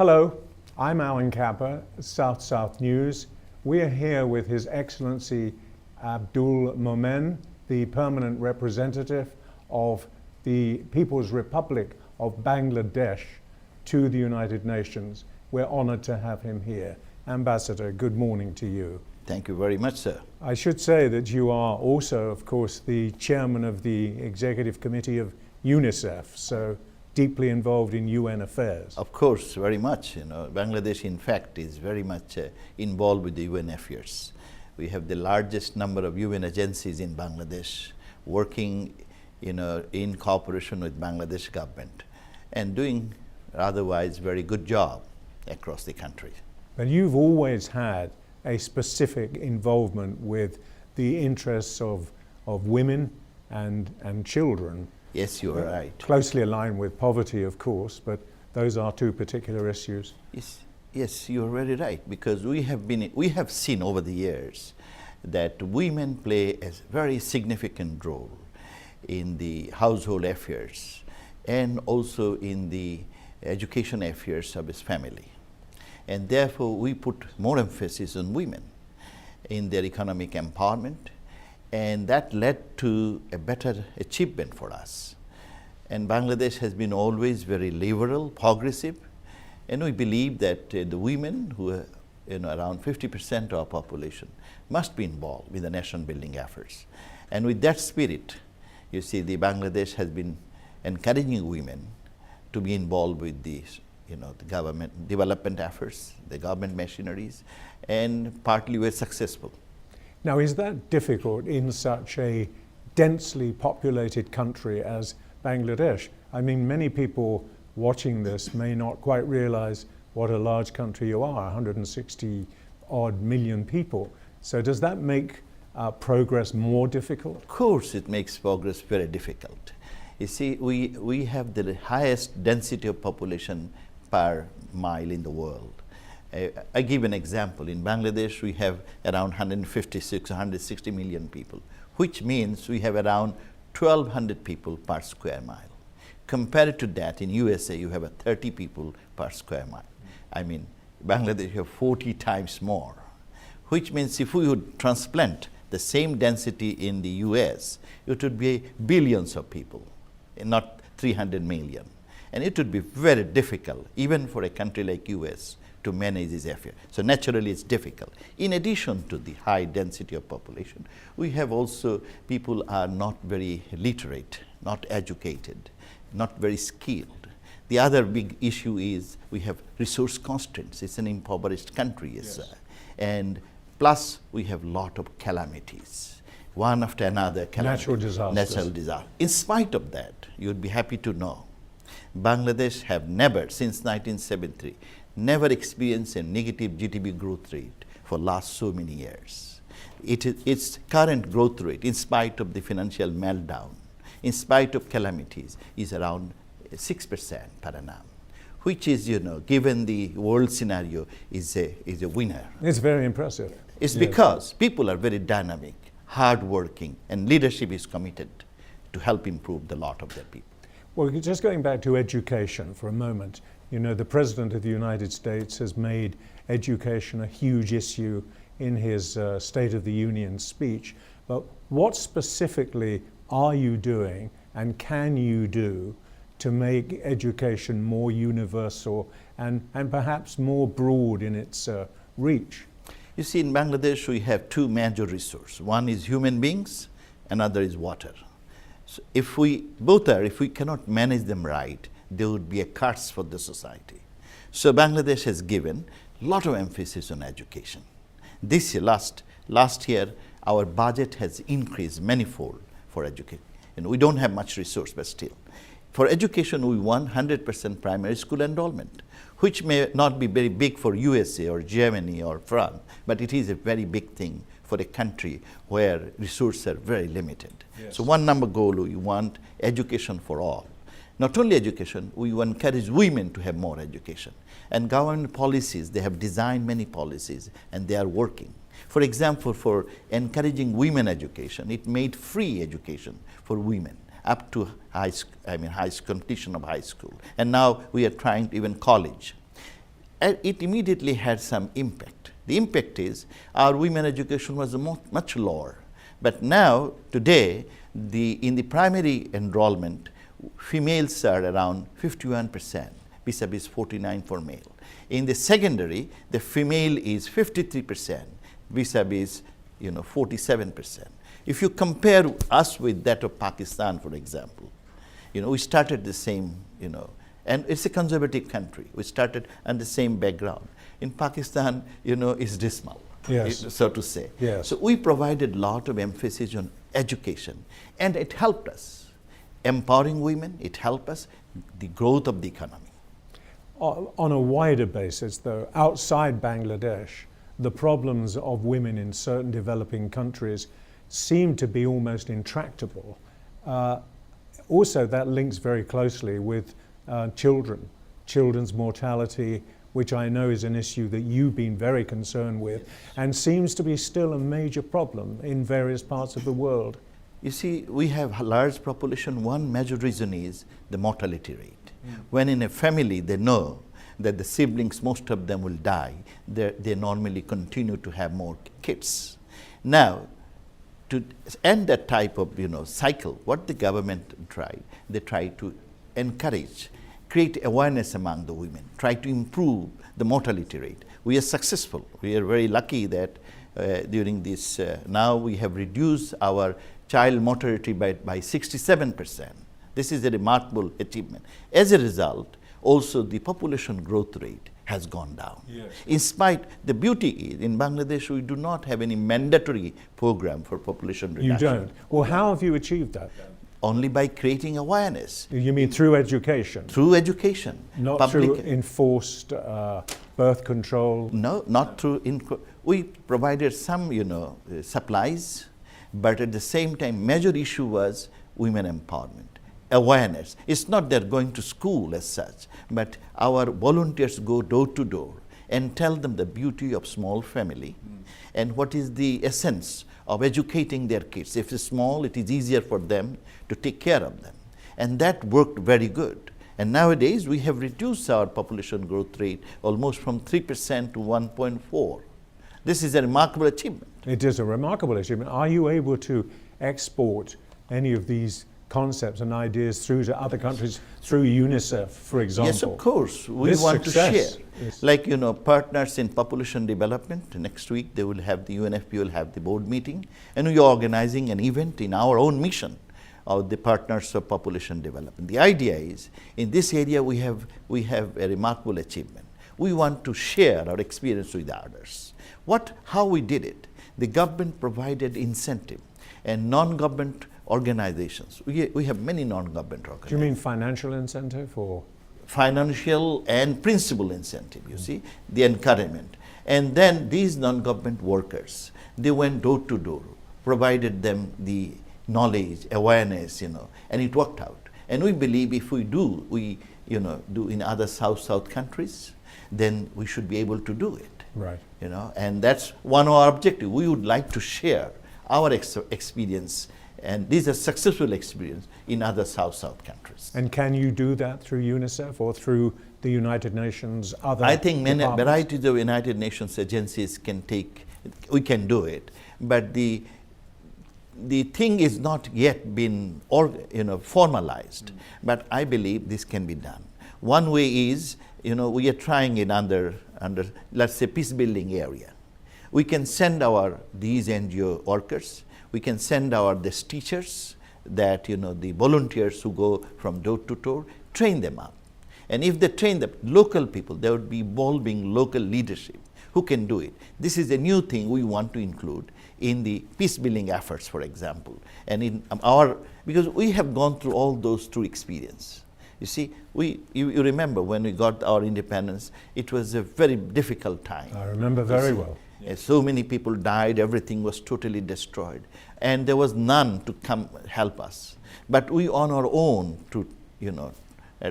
Hello, I'm Alan Kappa, South South News. We are here with His Excellency Abdul Momen, the permanent representative of the People's Republic of Bangladesh to the United Nations. We're honored to have him here. Ambassador, good morning to you. Thank you very much, sir. I should say that you are also, of course, the chairman of the Executive Committee of UNICEF, so deeply involved in UN affairs. Of course, very much. Bangladesh, in fact, is very much involved with the UN affairs. We have the largest number of UN agencies in Bangladesh working, in cooperation with Bangladesh government and doing otherwise very good job across the country. But you've always had a specific involvement with the interests of women and children. Yes, you are right. Closely aligned with poverty, of course, but those are two particular issues. Yes, you are very right, because we have seen over the years that women play a very significant role in the household affairs and also in the education affairs of his family. And therefore, we put more emphasis on women in their economic empowerment, and that led to a better achievement for us. And Bangladesh has been always very liberal, progressive, and we believe that the women, who are around 50% of our population, must be involved with the nation building efforts. And with that spirit, you see, the Bangladesh has been encouraging women to be involved with the government development efforts, the government machineries, and partly we're successful. Now, is that difficult in such a densely populated country as Bangladesh? I mean, many people watching this may not quite realize what a large country you are, 160 odd million people. So does that make progress more difficult? Of course, it makes progress very difficult. You see, we have the highest density of population per mile in the world. I give an example. In Bangladesh, we have around 156, 160 million people, which means we have around 1,200 people per square mile. Compared to that, in USA, you have 30 people per square mile. I mean, Bangladesh, you have 40 times more, which means if we would transplant the same density in the US, it would be billions of people, not 300 million. And it would be very difficult, even for a country like US, to manage this affair. So naturally, it's difficult. In addition to the high density of population, we have also people are not very literate, not educated, not very skilled. The other big issue is we have resource constraints. It's an impoverished country, yes. And plus we have a lot of calamities, one after another. Natural disasters. Natural disaster. In spite of that, you'd be happy to know, Bangladesh have never, since 1973, never experienced a negative GDP growth rate for last so many years. Its current growth rate, in spite of the financial meltdown, in spite of calamities, is around 6% per annum, which is, given the world scenario, is a winner. It's very impressive. It's because people are very dynamic, hardworking, and leadership is committed to help improve the lot of their people. Well, just going back to education for a moment, the President of the United States has made education a huge issue in his State of the Union speech. But what specifically are you doing and can you do to make education more universal and perhaps more broad in its reach? You see, in Bangladesh, we have two major resources. One is human beings, another is water. So if we cannot manage them right, there would be a curse for the society. So Bangladesh has given a lot of emphasis on education. This year, last year, our budget has increased manifold for education. We don't have much resource, but still. For education, we want 100% primary school enrollment, which may not be very big for USA or Germany or France, but it is a very big thing for a country where resources are very limited. Yes. So one number goal, we want education for all. Not only education, we encourage women to have more education. And government policies, they have designed many policies and they are working. For example, for encouraging women education, it made free education for women up to completion of high school. And now we are trying to even college. and it immediately had some impact. The impact is our women education was much lower. But now, today, in the primary enrollment, females are around 51%, vis-a-vis 49% for male. In the secondary, the female is 53%, vis-a-vis 47%. If you compare us with that of Pakistan, for example, we started the same, and it's a conservative country. We started on the same background. In Pakistan, it's dismal, yes, so to say. Yes. So we provided a lot of emphasis on education, and it helped us. Empowering women, it helped us, the growth of the economy. On a wider basis, though, outside Bangladesh, the problems of women in certain developing countries seem to be almost intractable. Also, that links very closely with children's mortality, which I know is an issue that you've been very concerned with, and seems to be still a major problem in various parts of the world. You see, we have a large population. One major reason is the mortality rate. When in a family they know that the siblings, most of them will die, they normally continue to have more kids. Now, to end that type of cycle, what the government tried, they tried to encourage, create awareness among the women, try to improve the mortality rate. We are successful. We are very lucky that during this, now we have reduced our child mortality by 67%. This is a remarkable achievement. As a result, also the population growth rate has gone down. Yes. In spite, the beauty is, in Bangladesh, we do not have any mandatory program for population reduction. You don't? Well, how have you achieved that? Only by creating awareness. You mean through education? Through education. Not through enforced birth control? No, not through, we provided some, supplies, but at the same time, major issue was women empowerment, awareness. It's not they're going to school as such, but our volunteers go door to door and tell them the beauty of small family and what is the essence of educating their kids. If it's small, it is easier for them to take care of them. And that worked very good. And nowadays, we have reduced our population growth rate almost from 3% to 1.4%. This is a remarkable achievement. It is a remarkable achievement. Are you able to export any of these concepts and ideas through to other countries, through UNICEF, for example? Yes, of course. We want to share. Like, partners in population development. Next week, they will have the UNFP will have the board meeting, and we are organizing an event in our own mission of the partners of population development. The idea is, in this area, we have a remarkable achievement. We want to share our experience with others. How we did it? The government provided incentive, and non-government organizations. We have many non-government organizations. Do you mean financial incentive or? Financial and principal incentive, you see, the encouragement. And then these non-government workers, they went door to door, provided them the knowledge, awareness, and it worked out. And we believe if we do in other South countries, then we should be able to do it. Right. And that's one of our objectives. We would like to share our experience, and these are successful experience in other South countries. And can you do that through UNICEF or through the United Nations, other I think many departments? varieties of United Nations agencies we can do it, but the thing is not yet been formalized, but I believe this can be done. One way is, we are trying in under let's say peace building area. We can send these NGO workers, we can send these teachers, that the volunteers who go from door to door, train them up. And if they train the local people, they would be involving local leadership who can do it. This is a new thing we want to include in the peace building efforts, for example. And in because we have gone through all those through experience. You see, you remember when we got our independence, it was a very difficult time. I remember very well. So many people died, everything was totally destroyed. And there was none to come help us. But we on our own, to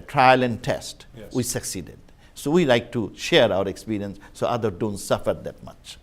trial and test, we succeeded. So we like to share our experience so others don't suffer that much.